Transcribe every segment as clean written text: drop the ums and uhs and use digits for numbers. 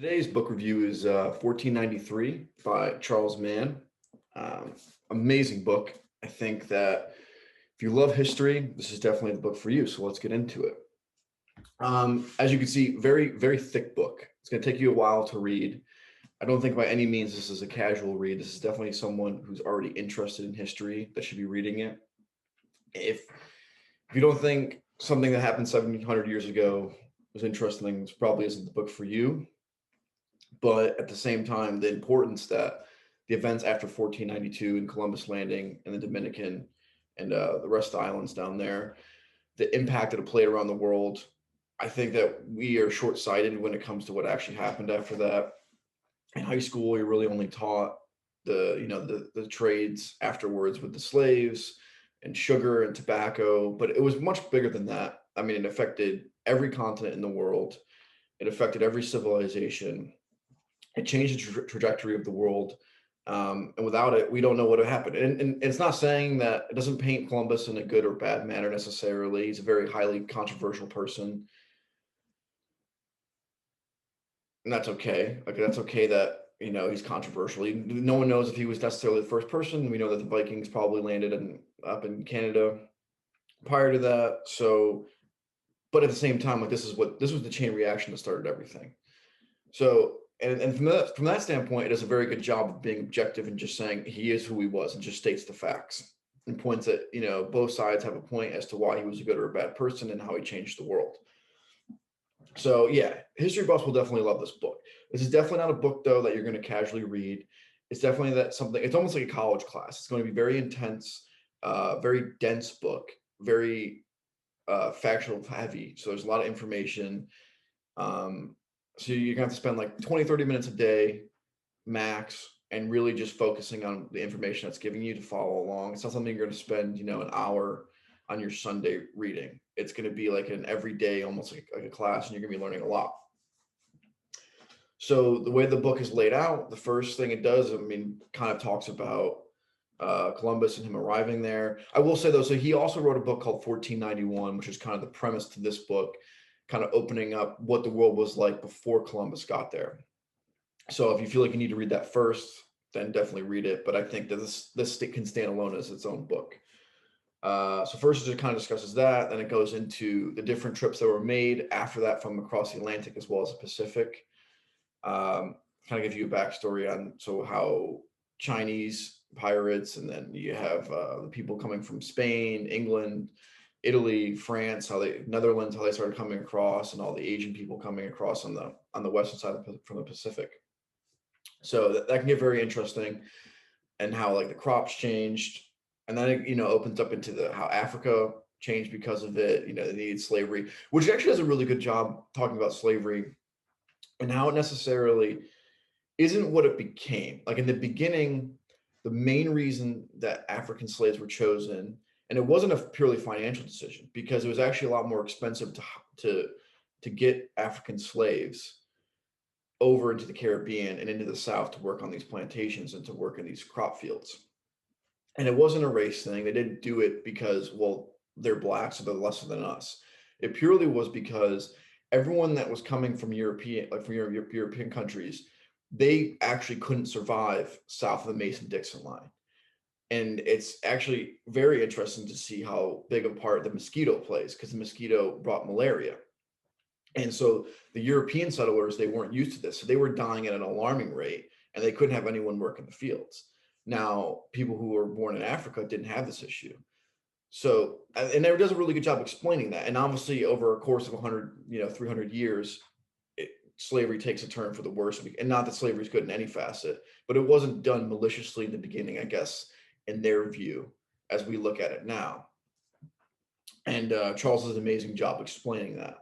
Today's book review is 1493 by Charles Mann. Um, Amazing book. I think that if you love history, this is definitely the book for you. So let's get into it. As you can see, very, very thick book. It's going to take you a while to read. I don't think by any means this is a casual read. This is definitely someone who's already interested in history that should be reading it. If you don't think something that happened 1700 years ago was interesting, this probably isn't the book for you. But at the same time, the importance that the events after 1492 and Columbus landing and the Dominican and the rest of the islands down there, the impact that it played around the world, I think that we are short sighted when it comes to what actually happened after that. In high school, you're really only taught the trades afterwards with the slaves and sugar and tobacco, but it was much bigger than that. I mean, it affected every continent in the world. It affected every civilization. It changed the trajectory of the world. And without it, we don't know what would happen. And it's not saying that it doesn't paint Columbus in a good or bad manner necessarily. He's a very highly controversial person, and that's okay. Like that's okay that he's controversial. No one knows if he was necessarily the first person. We know that the Vikings probably landed up in Canada prior to that. So, but at the same time, like this was the chain reaction that started everything. So, and from that standpoint, it does a very good job of being objective and just saying he is who he was and just states the facts and points that both sides have a point as to why he was a good or a bad person and how he changed the world. So yeah, history buffs will definitely love this book. This is definitely not a book though that you're going to casually read. It's definitely that something. It's almost like a college class. It's going to be very intense, very dense book, very factual heavy. So there's a lot of information. Um, so you're gonna have to spend like 20, 30 minutes a day max and really just focusing on the information that's giving you to follow along. It's not something you're gonna spend, an hour on your Sunday reading. It's gonna be like an everyday, almost like a class, and you're gonna be learning a lot. So the way the book is laid out, the first thing it does, I mean, kind of talks about Columbus and him arriving there. I will say though, so he also wrote a book called 1491, which is kind of the premise to this book, kind of opening up what the world was like before Columbus got there. So if you feel like you need to read that first, then definitely read it. But I think that this can stand alone as its own book. So first it just kind of discusses that, then it goes into the different trips that were made after that from across the Atlantic as well as the Pacific. Kind of give you a backstory on how Chinese pirates, and then you have the people coming from Spain, England, Italy, France, Netherlands, how they started coming across, and all the Asian people coming across on the western side from the Pacific. So that can get very interesting, and how like the crops changed, and then it opens up into the how Africa changed because of it. They needed slavery, which actually does a really good job talking about slavery and how it necessarily isn't what it became. Like in the beginning, the main reason that African slaves were chosen, and it wasn't a purely financial decision because it was actually a lot more expensive to get African slaves over into the Caribbean and into the South to work on these plantations and to work in these crop fields. And it wasn't a race thing. They didn't do it because, well, they're black, so they're lesser than us. It purely was because everyone that was coming from European countries, they actually couldn't survive south of the Mason-Dixon line. And it's actually very interesting to see how big a part the mosquito plays, because the mosquito brought malaria. And so the European settlers, they weren't used to this. So they were dying at an alarming rate, and they couldn't have anyone work in the fields. Now, people who were born in Africa didn't have this issue. So, and it does a really good job explaining that. And obviously, over a course of 100, 300 years, slavery takes a turn for the worse. And not that slavery is good in any facet, but it wasn't done maliciously in the beginning, I guess, in their view, as we look at it now. And Charles does an amazing job explaining that.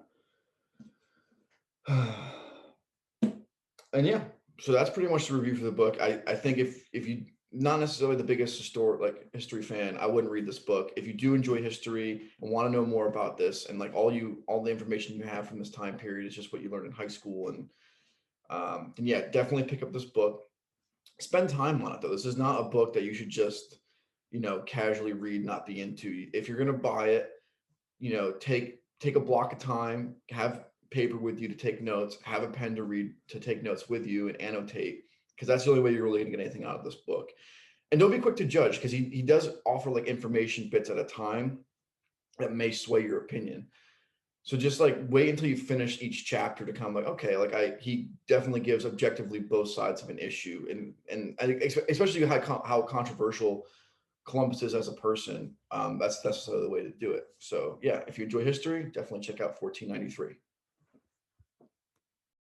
And yeah, so that's pretty much the review for the book. I think if you not necessarily the biggest history fan, I wouldn't read this book. If you do enjoy history and want to know more about this, and like all the information you have from this time period is just what you learned in high school, and then yeah, definitely pick up this book. Spend time on it though. This is not a book that you should just casually read, not be into. If you're gonna buy it, take a block of time, have paper with you to take notes, have a pen to read, to take notes with you and annotate, because that's the only way you're really going to get anything out of this book. And don't be quick to judge, because he does offer like information bits at a time that may sway your opinion. So just like wait until you finish each chapter to kind of like, okay, like he definitely gives objectively both sides of an issue, and I think especially how controversial Columbus is as a person. That's the way to do it. So yeah, if you enjoy history, definitely check out 1493.